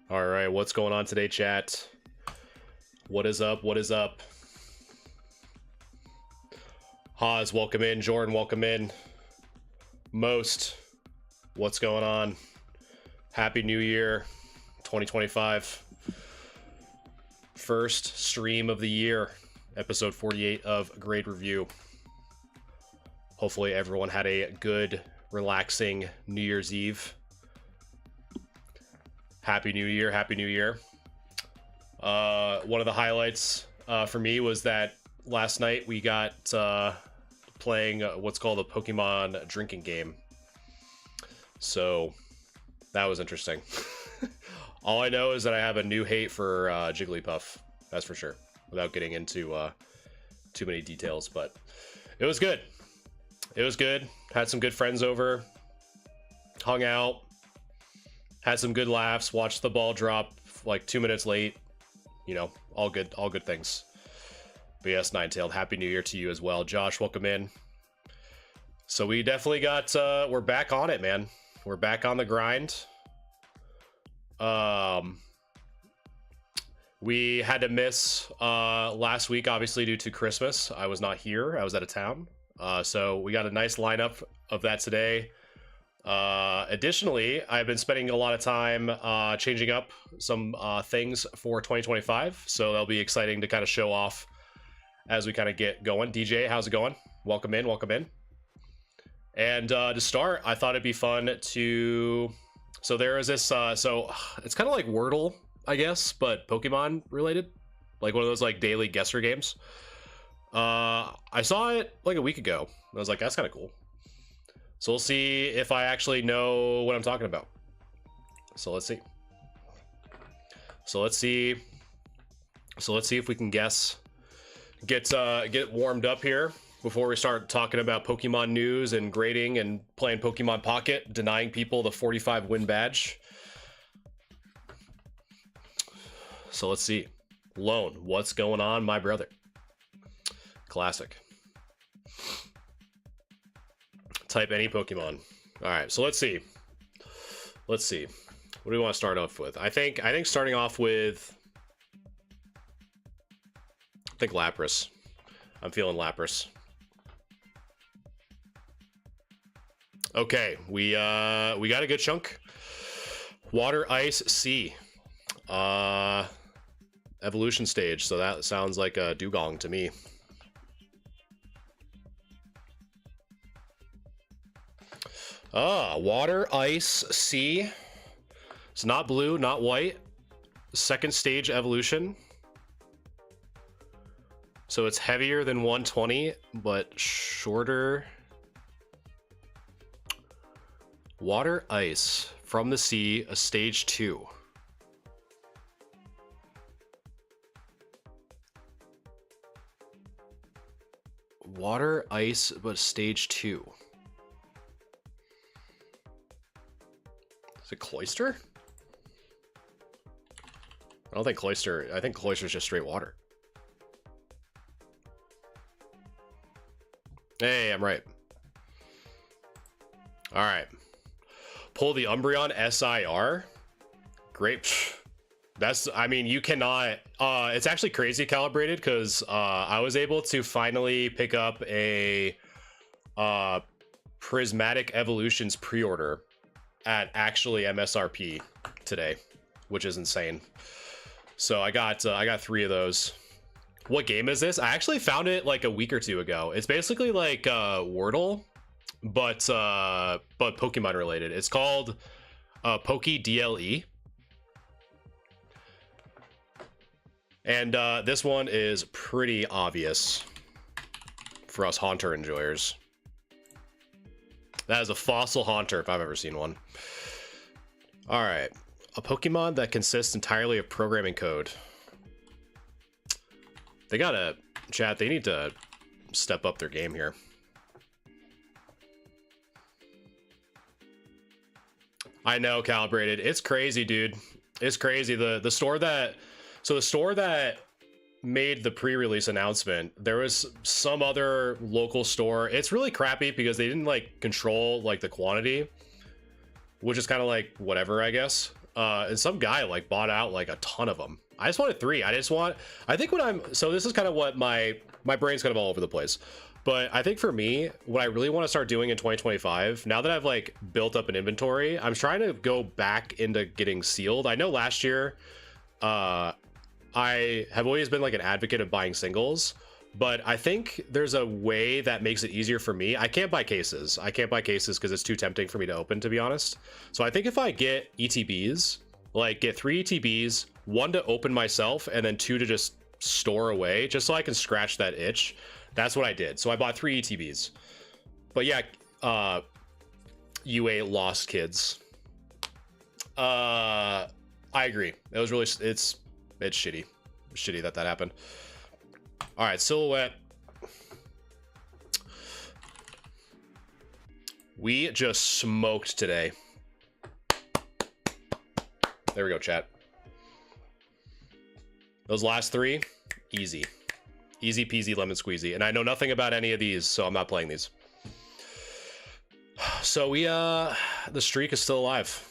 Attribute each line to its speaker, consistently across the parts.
Speaker 1: All right, what's going on today, chat? What is up? What is up? Haas, welcome in. Jordan, welcome in. Most, what's going on? Happy New Year, 2025. First stream of the year, episode 48 of Grade Review. Hopefully everyone had a good, relaxing New Year's Eve. Happy New Year, Happy New Year. One of the highlights for me was that last night we got playing what's called a Pokemon drinking game. So that was interesting. All I know is that I have a new hate for Jigglypuff, that's for sure, without getting into too many details, but it was good. It was good. Had some good friends over, hung out, had some good laughs, watched the ball drop like 2 minutes late. You know, all good things. But yes, Ninetailed, Happy New Year to you as well. Josh, welcome in. So we definitely got, we're back on it, man. We're back on the grind. We had to miss last week, obviously, due to Christmas. I was not here. I was out of town. So we got a nice lineup of that today. Additionally, I've been spending a lot of time changing up some things for 2025, so that'll be exciting to kind of show off as we kind of get going. DJ, how's it going? Welcome in, welcome in. And to start, I thought it'd be fun to... So there is this, so it's kind of like Wordle, I guess, but Pokemon related, like one of those like daily guesser games. I saw it like a week ago. I was like, that's kind of cool. So we'll see if I actually know what I'm talking about. So let's see. So let's see if we can guess. Get warmed up here before we start talking about Pokemon news and grading and playing Pokemon Pocket, denying people the 45 win badge. So let's see. Lone, what's going on, my brother? Classic. Type any Pokemon. All right, so let's see. What do we want to start off with? I think starting off with, Lapras. I'm feeling Lapras. Okay, we got a good chunk. Water, Ice, Sea. Evolution stage. So that sounds like a Dugong to me. Water, Ice, Sea. It's not blue, not white. Second stage evolution. So it's heavier than 120, but shorter. Water, Ice. From the sea, a stage 2. Water, Ice, but stage 2. Is it Cloyster? I don't think Cloyster. I think Cloyster's just straight water. Hey, I'm right. All right. Pull the Umbreon SIR. Great. That's, I mean, you cannot, it's actually crazy calibrated because I was able to finally pick up a Prismatic Evolutions pre-order at actually MSRP today, which is insane. So I got 3 of those. What game is this? I actually found it like a week or 2 ago. It's basically like Wordle, but Pokemon related. It's called Poke DLE. And this one is pretty obvious for us Haunter enjoyers. That is a fossil Haunter if I've ever seen one. All right, a Pokemon that consists entirely of programming code. They gotta, chat, they need to step up their game here. I know, calibrated. It's crazy, dude. It's crazy. The store that, so the store that made the pre-release announcement, there was some other local store. It's really crappy because they didn't like control like the quantity, which is kind of like whatever, I guess. and some guy like bought out like a ton of them. I just wanted 3. I think so this is kind of what my brain's kind of all over the place. But I think for me, what I really want to start doing in 2025, now that I've like built up an inventory, I'm trying to go back into getting sealed. I know last year, I have always been like an advocate of buying singles, but I think there's a way that makes it easier for me. I can't buy cases. I can't buy cases because it's too tempting for me to open, to be honest. So I think if I get ETBs, like get 3 ETBs, 1 to open myself, and then 2 to just store away, just so I can scratch that itch. That's what I did. So I bought 3 ETBs. But yeah, UA lost kids. I agree. It was really, it's shitty. Shitty that happened. All right, Silhouette. We just smoked today. There we go, chat. Those last 3, easy. Easy peasy lemon squeezy. And I know nothing about any of these, so I'm not playing these. So the streak is still alive.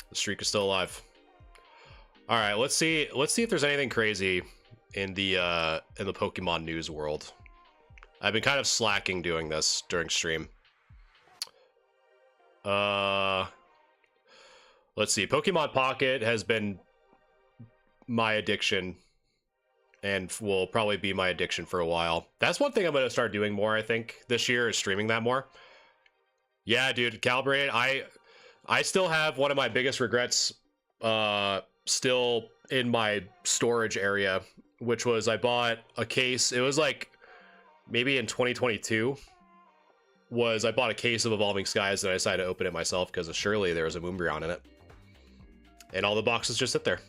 Speaker 1: The streak is still alive. All right, let's see if there's anything crazy in the Pokemon news world. I've been kind of slacking doing this during stream. Let's see. Pokemon Pocket has been my addiction and will probably be my addiction for a while. That's one thing I'm going to start doing more, I think, this year, is streaming that more. Yeah, dude, Calibrated. I still have one of my biggest regrets still in my storage area, which was I bought a case. It was like maybe in 2022 I bought a case of Evolving Skies, and I decided to open it myself because surely there was a Moonbreon in it. And all the boxes just sit there.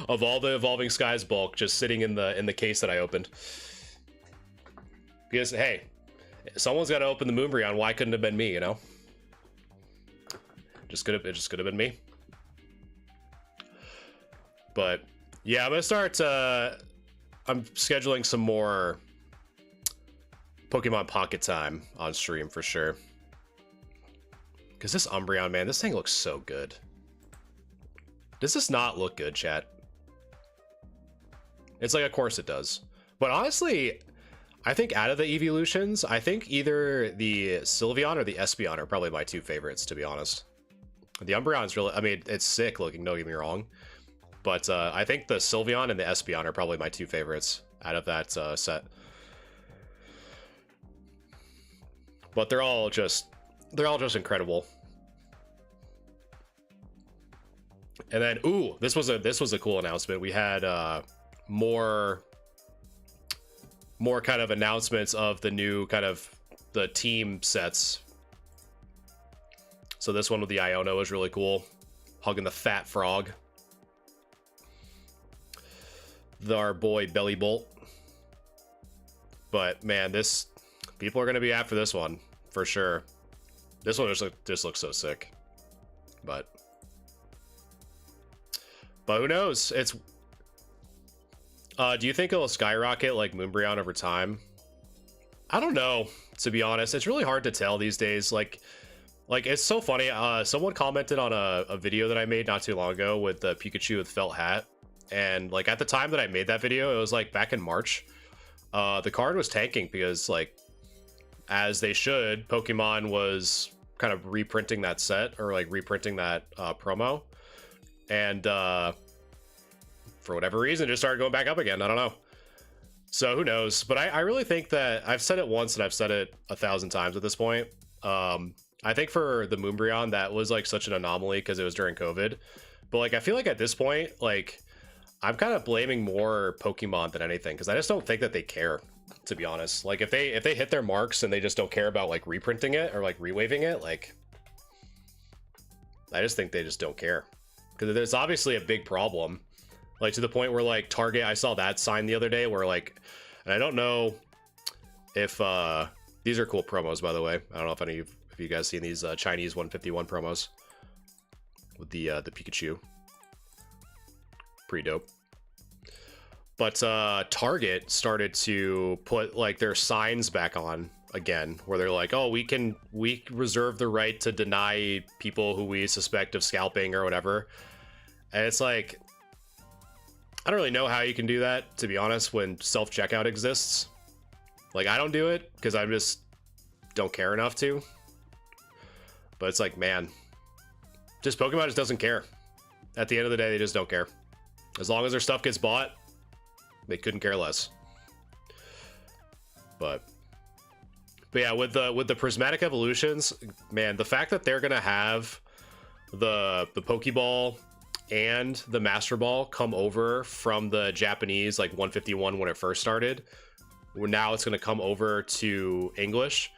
Speaker 1: Of all the Evolving Skies bulk just sitting in the case that I opened. Because hey, someone's got to open the Moonbreon. Why couldn't it have been me, you know? It just could have been me. But yeah, I'm gonna start I'm scheduling some more Pokemon Pocket time on stream for sure. Because this Umbreon, man, this thing looks so good. Does this not look good, chat? It's like, of course it does. But honestly, I think out of the evolutions, I think either the Sylveon or the Espeon are probably my 2 favorites, to be honest. The Umbreon's really, I mean, it's sick looking, don't get me wrong. But I think the Sylveon and the Espeon are probably my 2 favorites out of that set. But they're all just incredible. And then, ooh, this was a cool announcement. We had more kind of announcements of the new kind of the team sets. So this one with the Iono is really cool. Hugging the fat frog. Our boy Belly Bolt. But man, people are gonna be after this one for sure. This one just looks so sick. But who knows? It's do you think it'll skyrocket like Moonbreon over time? I don't know, to be honest. It's really hard to tell these days. Like it's so funny. Someone commented on a video that I made not too long ago with the Pikachu with felt hat, and like at the time that I made that video, it was like back in March. The card was tanking because, like, as they should, Pokemon was kind of reprinting that set, or like reprinting that promo, and for whatever reason, it just started going back up again. I don't know. So who knows? But I really think that I've said it once and I've said it 1,000 times at this point. I think for the Moonbreon, that was like such an anomaly because it was during COVID. But like, I feel like at this point, like, I'm kind of blaming more Pokemon than anything, because I just don't think that they care, to be honest. Like, if they hit their marks and they just don't care about like reprinting it or like rewaving it, like, I just think they just don't care, because there's obviously a big problem, like to the point where like Target, I saw that sign the other day where like, and I don't know if these are cool promos, by the way. I don't know if any of you guys seen these Chinese 151 promos with the Pikachu. Pretty dope. But Target started to put like their signs back on again, where they're like, oh, we reserve the right to deny people who we suspect of scalping or whatever. And it's like, I don't really know how you can do that, to be honest, when self-checkout exists. Like, I don't do it because I just don't care enough to. But it's like, man, just Pokemon just doesn't care. At the end of the day, they just don't care. As long as their stuff gets bought, they couldn't care less. But yeah, with the prismatic evolutions, man, the fact that they're gonna have the Pokeball and the Master Ball come over from the Japanese, like 151 when it first started, now it's gonna come over to English.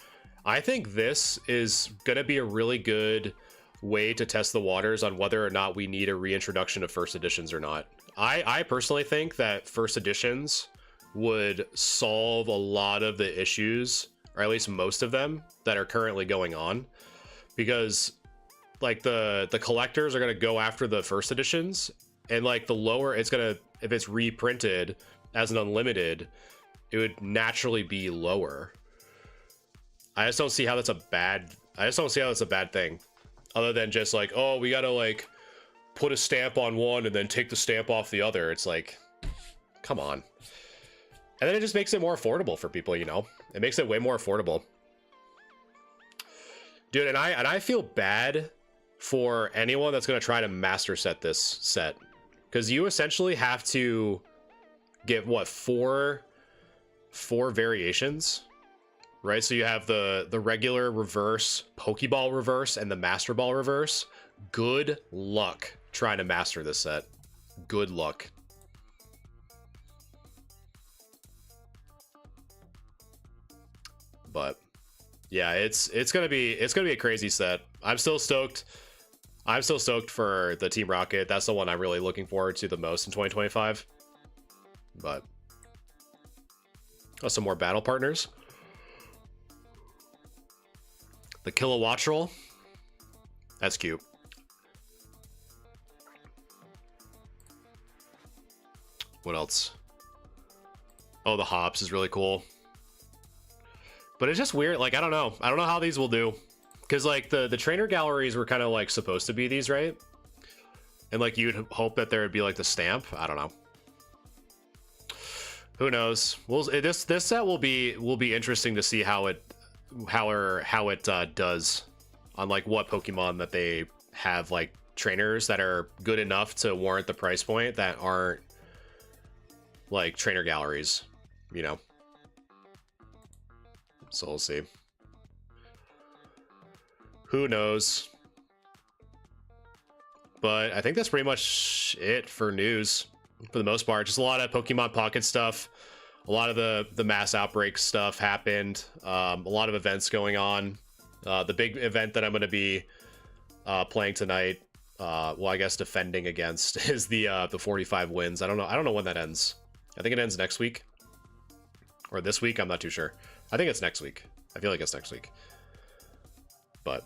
Speaker 1: I think this is gonna be a really good way to test the waters on whether or not we need a reintroduction of first editions or not. I personally think that first editions would solve a lot of the issues, or at least most of them, that are currently going on, because like the collectors are going to go after the first editions, and like the lower it's going to, if it's reprinted as an unlimited, it would naturally be lower. I just don't see how that's a bad thing, other than just like, oh, we got to like put a stamp on one and then take the stamp off the other. It's like, come on. And then it just makes it more affordable for people, you know? It makes it way more affordable. Dude, and I feel bad for anyone that's going to try to master set this set. Because you essentially have to get, what, four variations? Right? So you have the regular reverse, Pokeball reverse, and the Master Ball reverse. Good luck trying to master this set. Good luck. But yeah, it's gonna be a crazy set. I'm still stoked for the Team Rocket. That's the one I'm really looking forward to the most in 2025. But some more battle partners. The Kilowattrel. That's cute. What else? Oh, the Hops is really cool. But it's just weird. Like, I don't know how these will do. Because, like, the trainer galleries were kind of, like, supposed to be these, right? And, like, you'd hope that there would be, like, the stamp. I don't know. Who knows? This set will be interesting to see how it does on, like, what Pokemon that they have, like, trainers that are good enough to warrant the price point that aren't, like, trainer galleries, you know? So we'll see. Who knows? But I think that's pretty much it for news, for the most part. Just a lot of Pokemon Pocket stuff. A lot of the mass outbreak stuff happened. A lot of events going on. The big event that I'm going to be playing tonight, well, I guess defending against, is the 45 wins. I don't know when that ends. I think it ends next week. Or this week, I'm not too sure. I think it's next week. I feel like it's next week. But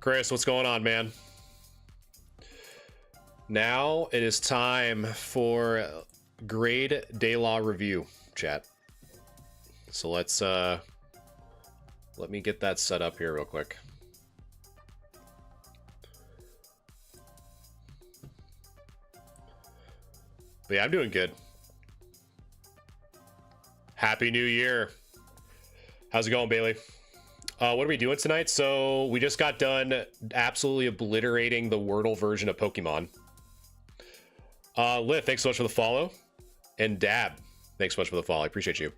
Speaker 1: Chris, what's going on, man? Now it is time for grade de la review, chat. So let's let me get that set up here real quick. But yeah, I'm doing good. Happy New Year. How's it going, Bailey? What are we doing tonight? So we just got done absolutely obliterating the Wordle version of Pokemon. Lith, thanks so much for the follow. And Dab, thanks so much for the follow. I appreciate you.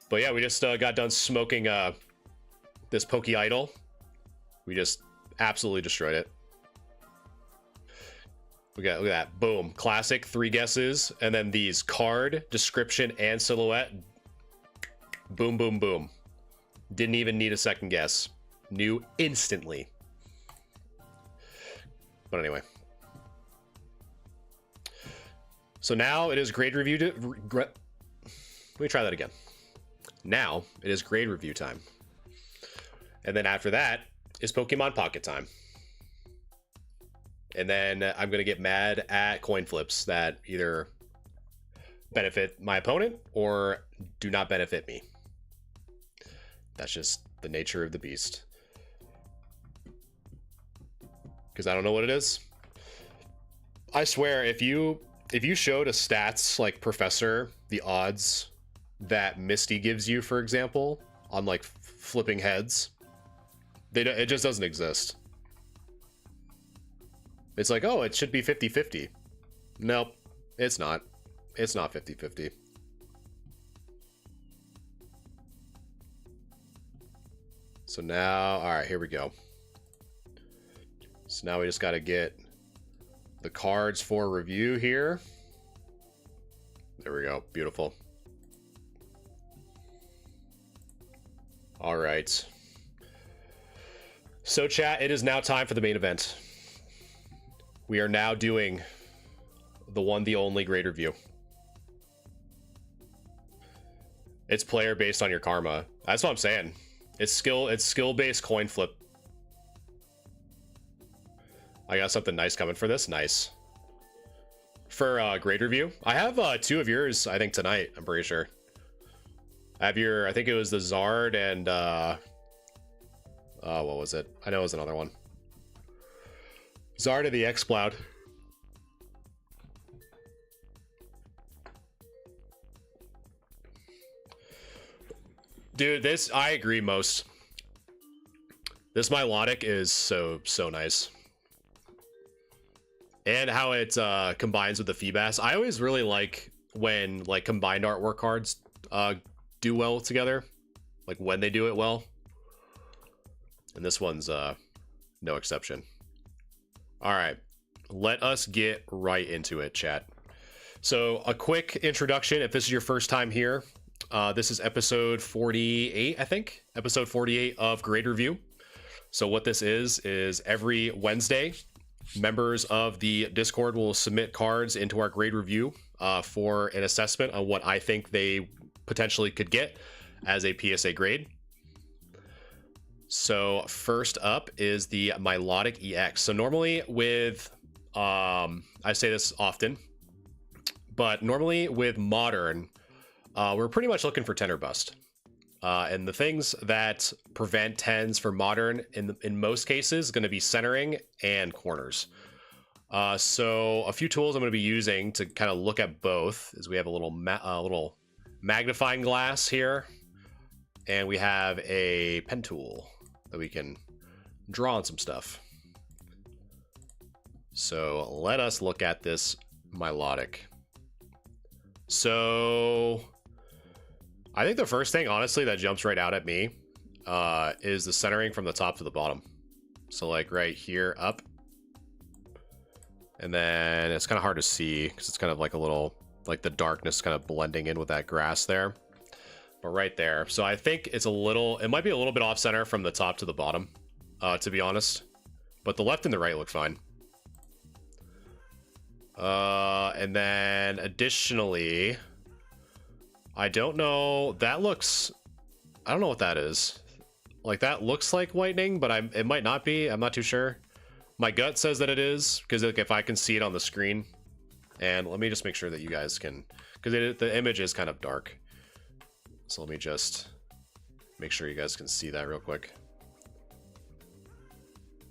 Speaker 1: But yeah, we just got done smoking this Poke Idol. We just absolutely destroyed it. Look at that. Boom. Classic, 3 guesses. And then these card, description, and silhouette. Boom, boom, boom. Didn't even need a second guess. Knew instantly. But anyway. So now it is grade review. Let me try that again. Now it is grade review time. And then after that is Pokemon Pocket time. And then I'm going to get mad at coin flips that either benefit my opponent or do not benefit me. That's just the nature of the beast. Because I don't know what it is. I swear, if you showed a stats like Professor the odds that Misty gives you, for example, on like flipping heads, it just doesn't exist. It's like, oh, it should be 50-50. Nope, it's not. It's not 50-50. So now, all right, here we go. So now we just got to get the cards for review here. There we go. Beautiful. All right. So chat, it is now time for the main event. We are now doing the one, the only grade review. It's player based on your karma. That's what I'm saying. It's skill-based coin flip. I got something nice coming for this. Nice. For grade review, I have 2 of yours, I think, tonight. I'm pretty sure. I have your, I think it was the Zard and what was it? I know it was another one. Zard of the X-Cloud. Dude, this, I agree most. This melodic is so nice. And how it combines with the Feebas. I always really like when like combined artwork cards do well together. Like when they do it well. And this one's no exception. All right, let us get right into it, chat. So a quick introduction, if this is your first time here, this is episode 48, I think. Episode 48 of Grade Review. So what this is every Wednesday, members of the Discord will submit cards into our grade review for an assessment on what I think they potentially could get as a PSA grade. So first up is the Milotic EX. So normally with, I say this often, but normally with Modern, we're pretty much looking for 10 or bust. And the things that prevent 10s for Modern in most cases is going to be centering and corners. So a few tools I'm going to be using to kind of look at both is we have a little magnifying glass here, and we have a pen tool that we can draw on some stuff. So let us look at this Milotic. So I think the first thing, honestly, that jumps right out at me is the centering from the top to the bottom. So like right here up. And then it's kind of hard to see because it's kind of like a little, like the darkness kind of blending in with that grass there. But right there. So I think it's it might be a little bit off center from the top to the bottom, to be honest. But the left and the right look fine. And then additionally, I don't know, that looks, I don't know what that is. Like that looks like whitening, but it might not be. I'm not too sure. My gut says that it is, because like if I can see it on the screen, and let me just make sure that you guys can, because the image is kind of dark. So let me just make sure you guys can see that real quick.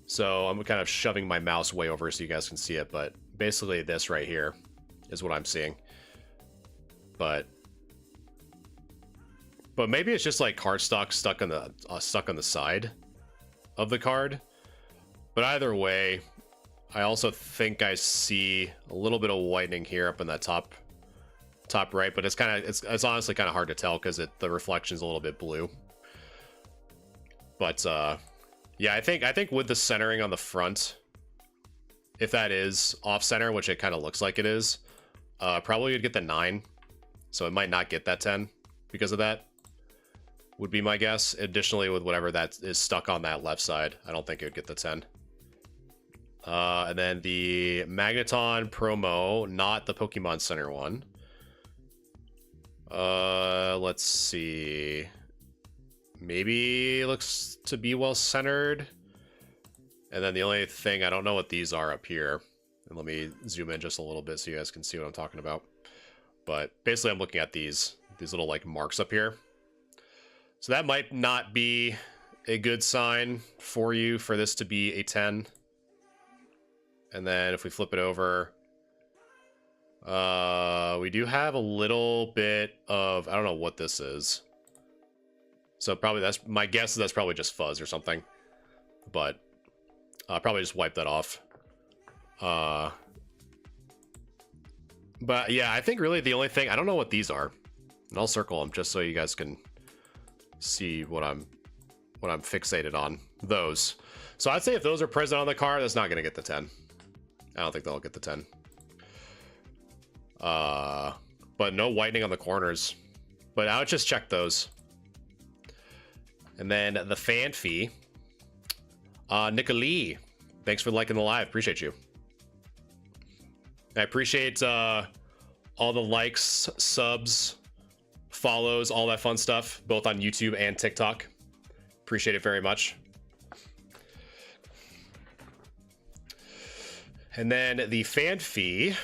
Speaker 1: So I'm kind of shoving my mouse way over so you guys can see it, but basically this right here is what I'm seeing. But maybe it's just like cardstock stuck on the side of the card. But either way, I also think I see a little bit of whitening here up in that top right, but it's honestly kind of hard to tell because the reflection's a little bit blue. But yeah, I think with the centering on the front, if that is off center, which it kind of looks like it is, probably would get the 9. So it might not get that 10 because of that, would be my guess. Additionally, with whatever that is stuck on that left side, I don't think it would get the 10. And then the Magneton promo, not the Pokemon Center one. Let's see. Maybe looks to be well centered. And then the only thing, I don't know what these are up here. And let me zoom in just a little bit so you guys can see what I'm talking about. But basically, I'm looking at these little like marks up here. So that might not be a good sign for you for this to be a 10. And then if we flip it over, we do have a little bit of, I don't know what this is. So probably that's, my guess is that's probably just fuzz or something. But I'll probably just wipe that off. But yeah, I think really the only thing, I don't know what these are. And I'll circle them just so you guys can see what I'm fixated on. Those. So I'd say if those are present on the car, that's not going to get the 10. I don't think they'll get the 10. But no whitening on the corners. But I would just check those. And then the fan fee. Nicolee, thanks for liking the live. Appreciate you. I appreciate all the likes, subs, follows, all that fun stuff, both on YouTube and TikTok. Appreciate it very much. And then the fan fee.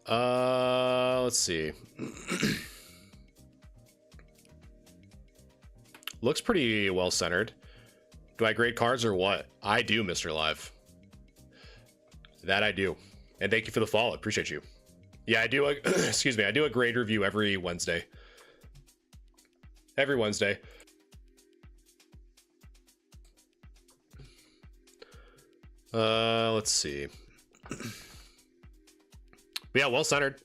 Speaker 1: Let's see. Looks pretty well centered. Do I grade cards or what? I do, Mr. Live. That I do. And thank you for the follow. Appreciate you. Yeah, I do a excuse me, I do a grade review every Wednesday. Every Wednesday. Let's see. But yeah, well centered.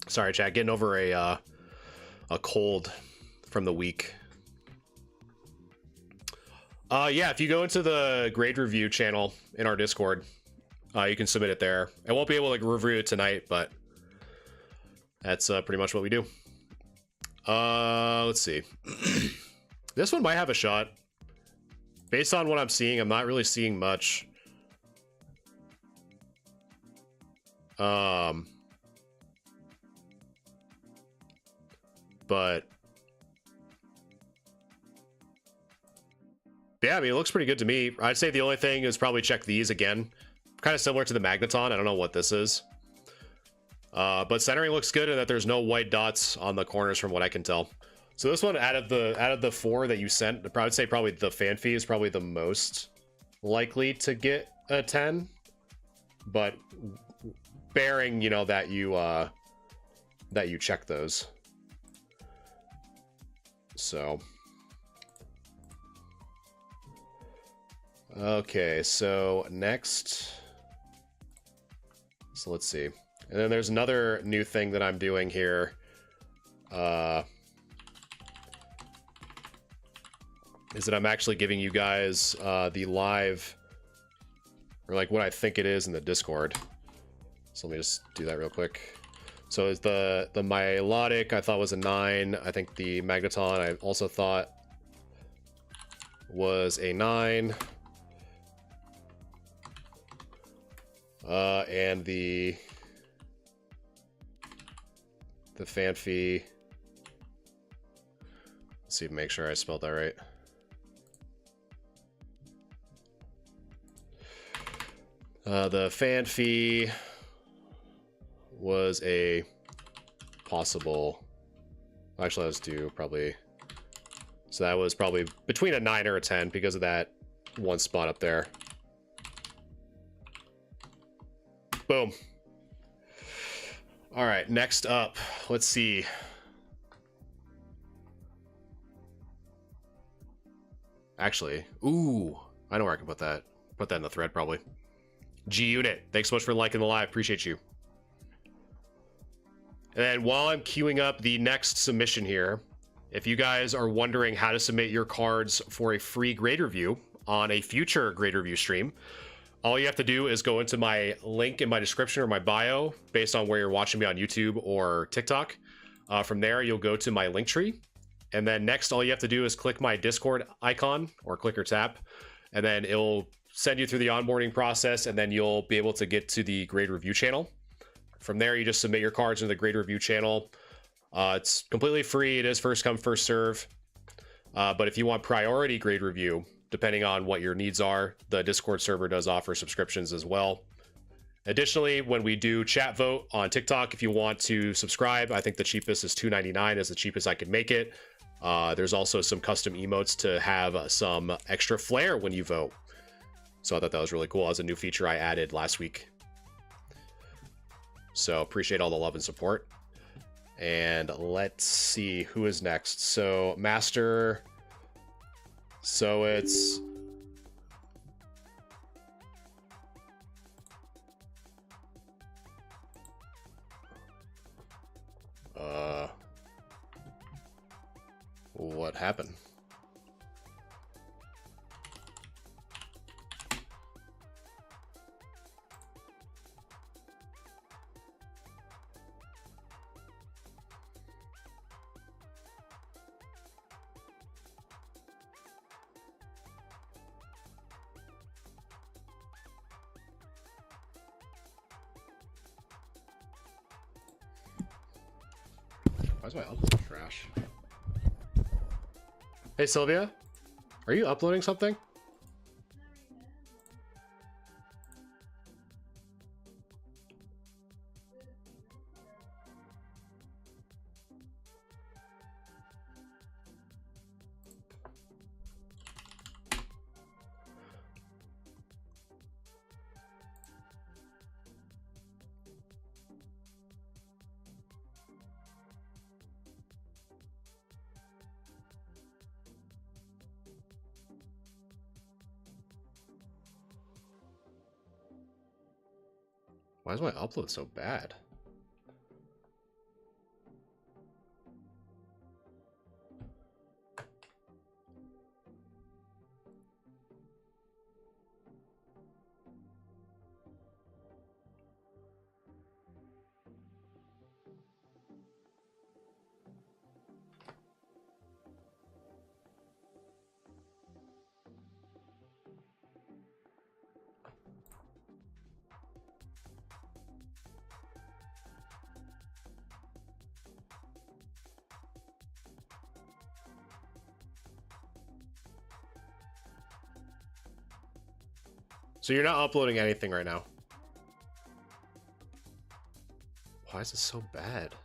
Speaker 1: Sorry, chat. Getting over a cold from the week. Yeah, if you go into the grade review channel in our Discord, you can submit it there. I won't be able to review it tonight, but that's pretty much what we do. Let's see. This one might have a shot. Based on what I'm seeing, I'm not really seeing much. But yeah, I mean, it looks pretty good to me. I'd say the only thing is probably check these again. Kind of similar to the Magneton. I don't know what this is. But centering looks good and that there's no white dots on the corners from what I can tell. So this one, out of the 4 that you sent, I would say probably the fan fee is probably the most likely to get a 10. But bearing, you know, that you check those. So okay, so next, so let's see. And then there's another new thing that I'm doing here. Is that I'm actually giving you guys the live, or like what I think it is in the Discord. So let me just do that real quick. So is the Milotic I thought was a 9. I think the Magneton I also thought was a 9. And the fan fee. Let's see, make sure I spelled that right. The fan fee was a possible, actually let's do probably, so that was probably between a 9 or a 10 because of that one spot up there. Boom. All right, next up, let's see. Actually, ooh, I know where I can put that. Put that in the thread probably. G-Unit, thanks so much for liking the live, appreciate you. And then while I'm queuing up the next submission here, if you guys are wondering how to submit your cards for a free grade review on a future grade review stream, all you have to do is go into my link in my description or my bio based on where you're watching me on YouTube or TikTok. From there, you'll go to my link tree. And then next, all you have to do is click my Discord icon or click or tap, and then it'll send you through the onboarding process, and then you'll be able to get to the grade review channel. From there, you just submit your cards into the grade review channel. It's completely free. It is first come, first serve. But if you want priority grade review, depending on what your needs are, the Discord server does offer subscriptions as well. Additionally, when we do chat vote on TikTok, if you want to subscribe, I think the cheapest is $2.99 is the cheapest I could make it. There's also some custom emotes to have some extra flair when you vote. So I thought that was really cool. That was a new feature I added last week. So appreciate all the love and support. And let's see who is next. So Master. So it's what happened? Why is my upload trash? Hey Sylvia, are you uploading something? Why is my upload so bad? So you're not uploading anything right now. Why is it so bad?